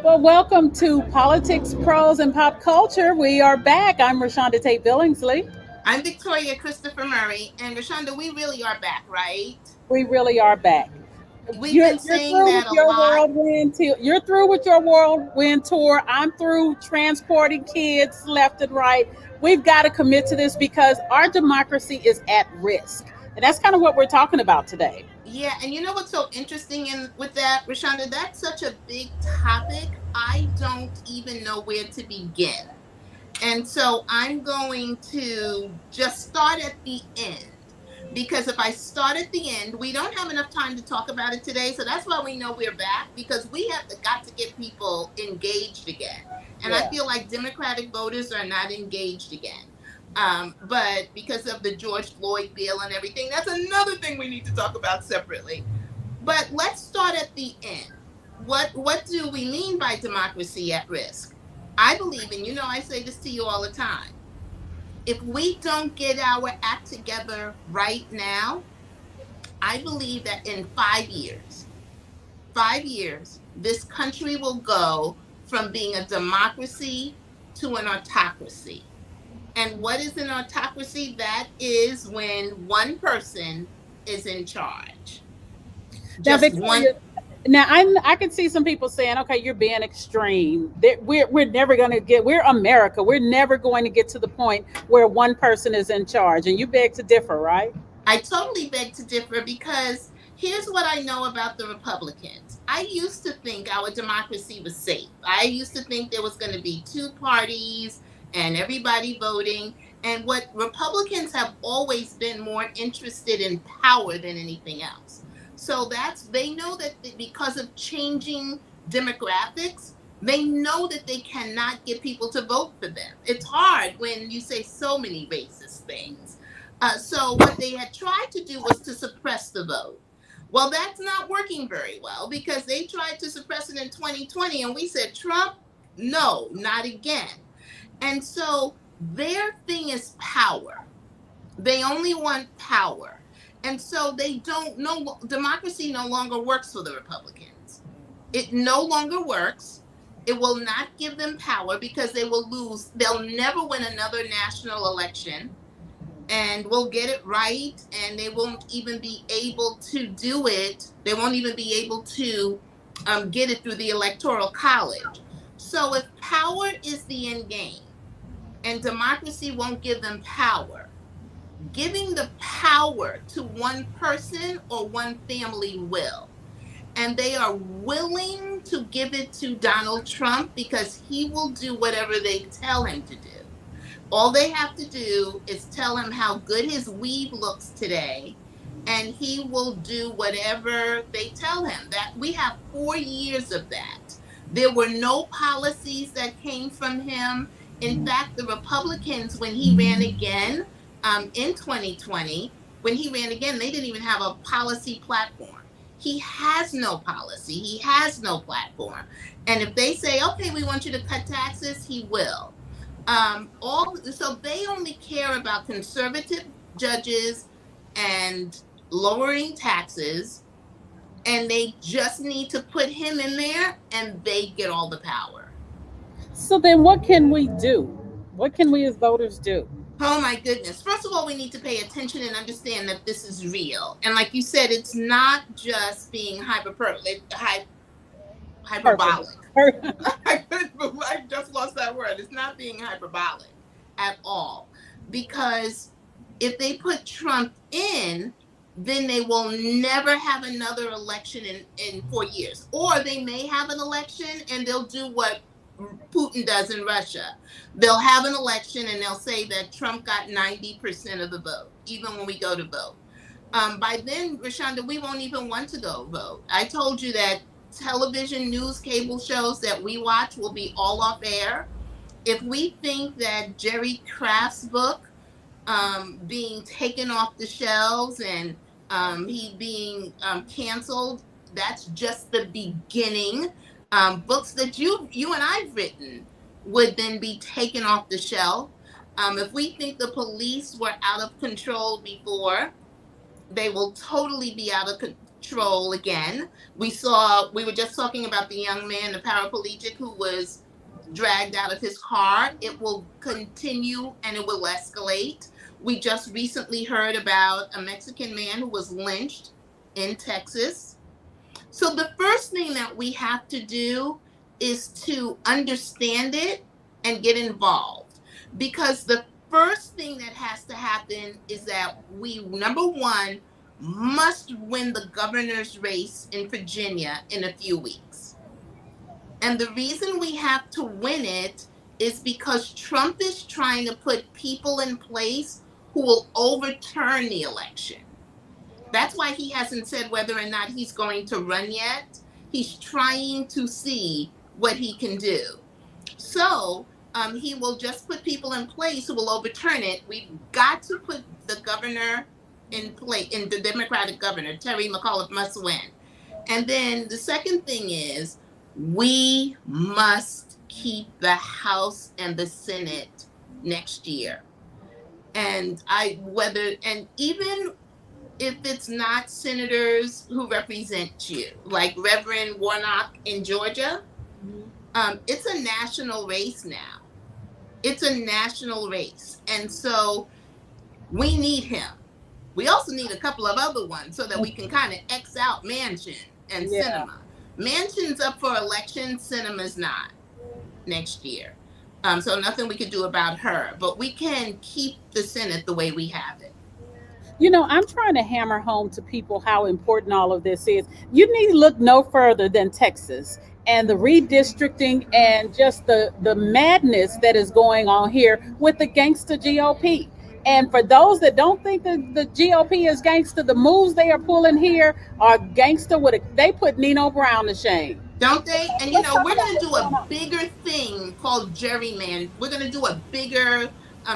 Well, welcome to Politics, Prose, and Pop Culture. We are back. I'm Rashonda Tate Billingsley. I'm Victoria Christopher Murray, and Rashonda, we really are back, right? We really are back. We've You're been you're saying through with that a your lot. whirlwind tour. You're through with your whirlwind tour. I'm through transporting kids left and right. We've got to commit to this because our democracy is at risk, and that's kind of what we're talking about today. Yeah, and you know what's so interesting in with that, Rashonda? That's such a big topic. I don't even know where to begin. And so I'm going to just start at the end. Because if I start at the end, we don't have enough time to talk about it today. So that's why we know we're back, because we have got to get people engaged again. And I Yeah. feel like Democratic voters are not engaged again. But because of the George Floyd bill and everything, that's another thing we need to talk about separately. But let's start at the end. What do we mean by democracy at risk? I believe, and you know I say this to you all the time, if we don't get our act together right now, I believe that in 5 years, 5 years, this country will go from being a democracy to an autocracy. And what is an autocracy? That is when one person is in charge. Now, Just one. Victoria, now I can see some people saying, "Okay, you're being extreme. We're never going to get. We're America. We're never going to get to the point where one person is in charge." And you beg to differ, right? I totally beg to differ because here's what I know about the Republicans. I used to think our democracy was safe. I used to think there was going to be two parties and everybody voting. And what Republicans have always been more interested in power than anything else. So they know that because of changing demographics, they know that they cannot get people to vote for them. It's hard when you say so many racist things. So what they had tried to do was to suppress the vote. Well, that's not working very well because they tried to suppress it in 2020, and we said, Trump, no, not again. And so their thing is power. They only want power. And so they don't know, democracy no longer works for the Republicans. It no longer works. It will not give them power because they will lose. They'll never win another national election, and we'll get it right, and they won't even be able to do it. They won't even be able to get it through the electoral college. So if power is the end game and democracy won't give them power, giving the power to one person or one family will. And they are willing to give it to Donald Trump because he will do whatever they tell him to do. All they have to do is tell him how good his weave looks today, and he will do whatever they tell him. That we have 4 years of that. There were no policies that came from him. In fact, the Republicans, when he ran again in 2020, when he ran again, they didn't even have a policy platform. He has no policy. He has no platform. And if they say, okay, we want you to cut taxes, he will. All so they only care about conservative judges and lowering taxes, and they just need to put him in there, and they get all the power. So then, what can we do? What can we as voters do? Oh my goodness! First of all, we need to pay attention and understand that this is real, and like you said, it's not just being Perfect. hyperbolic. I just lost that word. It's not being hyperbolic at all. Because if they put Trump in, then they will never have another election in 4 years. Or they may have an election and they'll do what Putin does in Russia. They'll have an election and they'll say that Trump got 90% of the vote, even when we go to vote. By then, Rashonda, we won't even want to go vote. I told you that television, news, cable shows that we watch will be all off air. If we think that Jerry Craft's book being taken off the shelves and he being canceled, that's just the beginning. Books that you and I've written would then be taken off the shelf. If we think the police were out of control before, they will totally be out of troll again. We were just talking about the young man, the paraplegic, who was dragged out of his car. It will continue and it will escalate. We just recently heard about a Mexican man who was lynched in Texas. So the first thing that we have to do is to understand it and get involved. Because the first thing that has to happen is that we, number one, must win the governor's race in Virginia in a few weeks. And the reason we have to win it is because Trump is trying to put people in place who will overturn the election. That's why he hasn't said whether or not he's going to run yet. He's trying to see what he can do. So he will just put people in place who will overturn it. We've got to put the governor in place, in the Democratic governor. Terry McAuliffe must win. And then the second thing is we must keep the House and the Senate next year. And even if it's not senators who represent you, like Reverend Warnock in Georgia, it's a national race now. It's a national race. And so we need him. We also need a couple of other ones so that we can kind of X out Manchin and Sinema. Manchin's up for election, Sinema's not next year. So nothing we could do about her. But we can keep the Senate the way we have it. You know, I'm trying to hammer home to people how important all of this is. You need to look no further than Texas and the redistricting and just the madness that is going on here with the gangster GOP. And for those that don't think that the GOP is gangster, the moves they are pulling here are gangster they put Nino Brown to shame. Don't they? And Let's talk we're about going to what's do going a on. bigger thing called gerrymander. We're going to do a bigger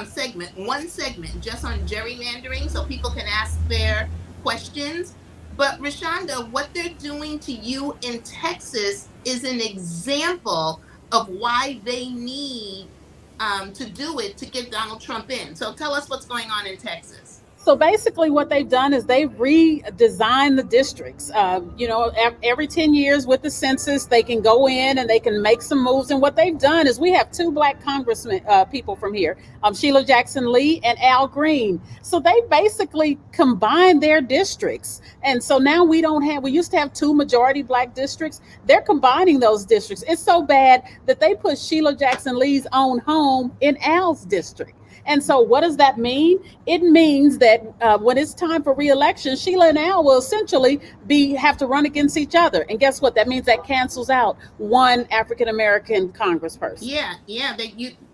segment, one segment just on gerrymandering so people can ask their questions. But Rashonda, what they're doing to you in Texas is an example of why they need to do it to get Donald Trump in. So tell us what's going on in Texas. So basically, what they've done is they've redesigned the districts. Every 10 years with the census, they can go in and they can make some moves. And what they've done is we have two black congressmen, people from here, Sheila Jackson Lee and Al Green. So they basically combined their districts. And so now we used to have two majority black districts. They're combining those districts. It's so bad that they put Sheila Jackson Lee's own home in Al's district. And so, what does that mean? It means that when it's time for reelection, Sheila and Al will essentially have to run against each other. And guess what? That means that cancels out one African American congressperson. Yeah.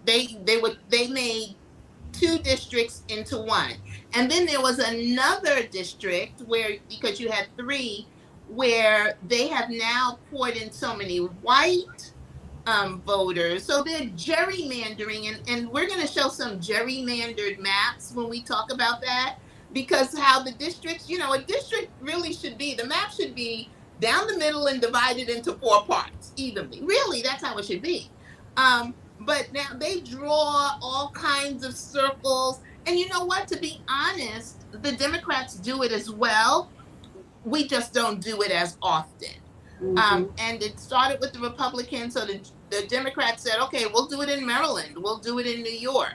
They made two districts into one, and then there was another district where, because you had three, where they have now poured in so many white voters. So they're gerrymandering, and we're going to show some gerrymandered maps when we talk about that, because how the districts, a district really should be, the map should be down the middle and divided into four parts evenly. Really, that's how it should be. But now they draw all kinds of circles. And you know what? To be honest, the Democrats do it as well. We just don't do it as often. And it started with the Republicans. So the Democrats said, okay, we'll do it in Maryland. We'll do it in New York.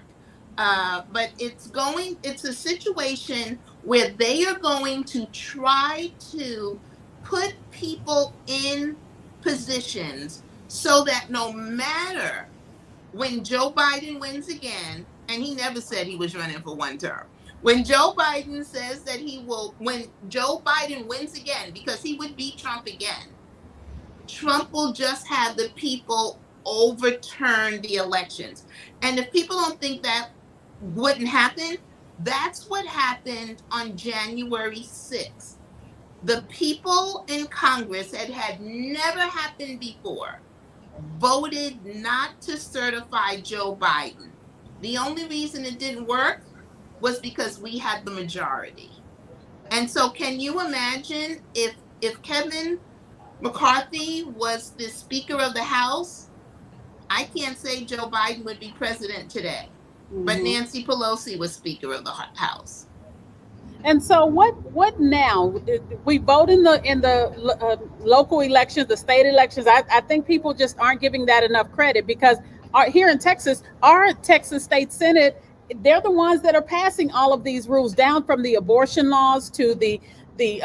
But it's a situation where they are going to try to put people in positions so that no matter when Joe Biden wins again, and he never said he was running for one term. When Joe Biden says that when Joe Biden wins again, because he would beat Trump again, Trump will just have the people overturn the elections. And if people don't think that wouldn't happen, that's what happened on January 6th. The people in Congress had never happened before, voted not to certify Joe Biden. The only reason it didn't work was because we had the majority. And so can you imagine if Kevin McCarthy was the Speaker of the House, I can't say Joe Biden would be president today. But Nancy Pelosi was Speaker of the House. And so, what now? We vote in the local elections, the state elections. I think people just aren't giving that enough credit because here in Texas, our Texas State Senate, they're the ones that are passing all of these rules down from the abortion laws to the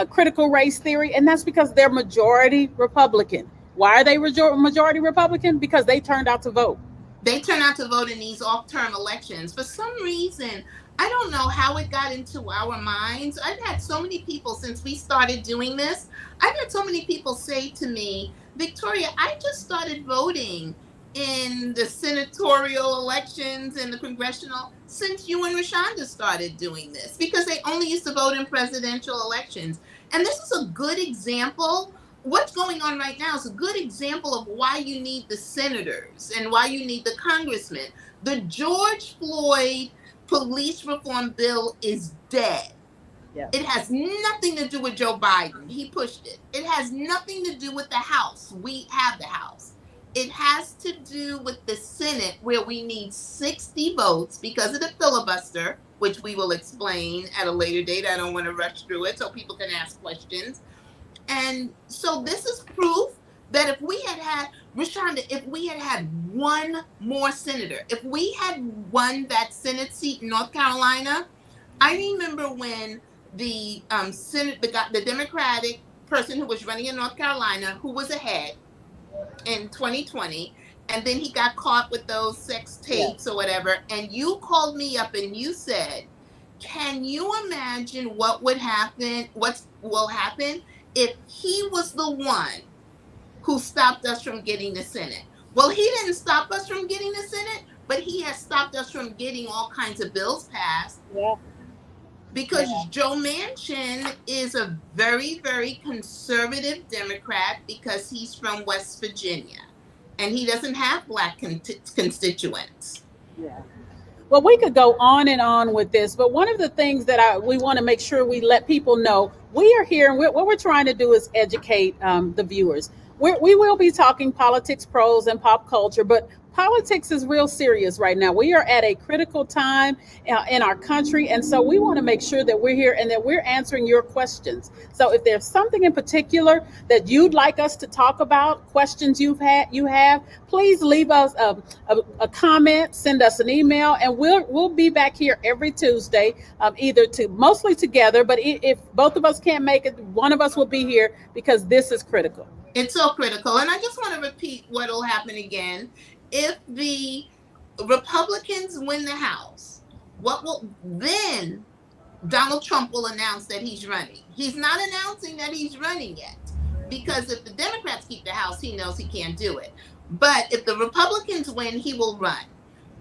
critical race theory, and that's because they're majority Republican. Why are they majority Republican? Because they turned out to vote. They turn out to vote in these off-term elections. For some reason, I don't know how it got into our minds. I've had so many people since we started doing this. I've had so many people say to me, Victoria, I just started voting in the senatorial elections and the congressional since you and Rashonda started doing this because they only used to vote in presidential elections. And this is a good example. What's going on right now is a good example of why you need the senators and why you need the congressmen. The George Floyd police reform bill is dead. Yeah. It has nothing to do with Joe Biden. He pushed it. It has nothing to do with the House. We have the House. It has to do with the Senate, where we need 60 votes because of the filibuster, which we will explain at a later date. I don't want to rush through it so people can ask questions. And so this is proof that if we had had, Rashonda, if we had had one more senator, if we had won that Senate seat in North Carolina, I remember when the Senate, the Democratic person who was running in North Carolina, who was ahead in 2020, and then he got caught with those sex tapes or whatever, and you called me up and you said, can you imagine what would happen, what will happen if he was the one who stopped us from getting the Senate? Well, he didn't stop us from getting the Senate, but he has stopped us from getting all kinds of bills passed. Yeah. Because Joe Manchin is a very, very conservative Democrat because he's from West Virginia and he doesn't have black constituents. Yeah. Well, we could go on and on with this, but one of the things that we want to make sure we let people know, we are here, and what we're trying to do is educate the viewers. We will be talking politics, prose, and pop culture, but politics is real serious right now. We are at a critical time in our country, and so we want to make sure that we're here and that we're answering your questions. So if there's something in particular that you'd like us to talk about, questions you have, please leave us a comment, send us an email, and we'll be back here every Tuesday, either to mostly together, but if both of us can't make it, one of us will be here because this is critical. It's so critical. And I just want to repeat what will happen again. If the Republicans win the House, what will then Donald Trump will announce that he's running. He's not announcing that he's running yet because if the Democrats keep the House, he knows he can't do it. But if the Republicans win, he will run.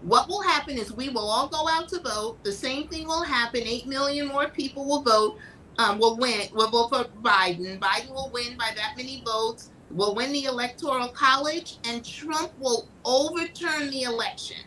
What will happen is we will all go out to vote. The same thing will happen. 8 million more people will vote. Will vote for Biden. Biden will win by that many votes, will win the Electoral College, and Trump will overturn the election.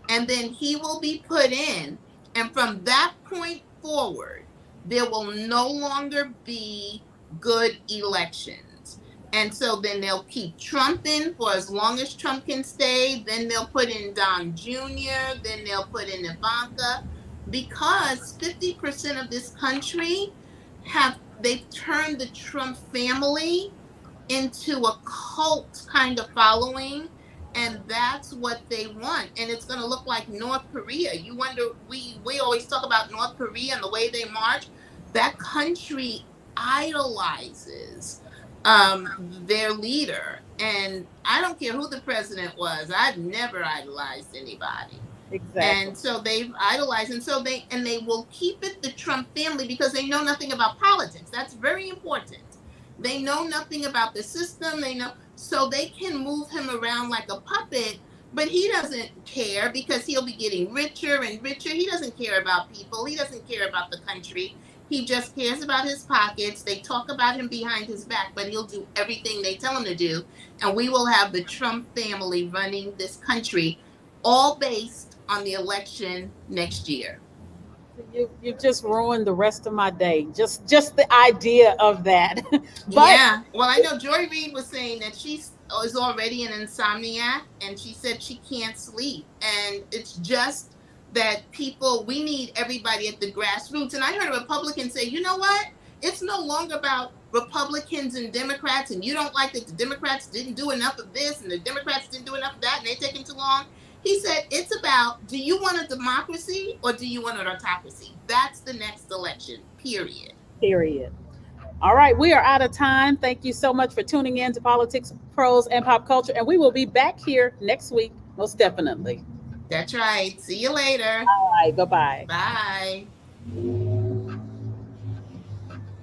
And then he will be put in. And from that point forward, there will no longer be good elections. And so then they'll keep Trump in for as long as Trump can stay. Then they'll put in Don Jr., then they'll put in Ivanka, because 50% of this country they've turned the Trump family into a cult kind of following, and that's what they want. And it's going to look like North Korea. You wonder, we always talk about North Korea and the way they march. That country idolizes their leader, and I don't care who the president was. I've never idolized anybody. Exactly. And so they've idolized, and so they will keep it the Trump family because they know nothing about politics. That's very important. They know nothing about the system. So they can move him around like a puppet, but he doesn't care because he'll be getting richer and richer. He doesn't care about people. He doesn't care about the country. He just cares about his pockets. They talk about him behind his back, but he'll do everything they tell him to do. And we will have the Trump family running this country, all based on the election next year. You just ruined the rest of my day. Just the idea of that. But yeah. Well, I know Joy Reid was saying that she is already an insomniac, and she said she can't sleep, and it's just that people, we need everybody at the grassroots. And I heard a Republican say, you know what? It's no longer about Republicans and Democrats, and you don't like that the Democrats didn't do enough of this and the Democrats didn't do enough of that and they're taking too long. He said, it's about, do you want a democracy or do you want an autocracy? That's the next election, period. Period. All right, we are out of time. Thank you so much for tuning in to Politics, Prose, and Pop Culture. And we will be back here next week, most definitely. That's right. See you later. All right, bye bye. Bye.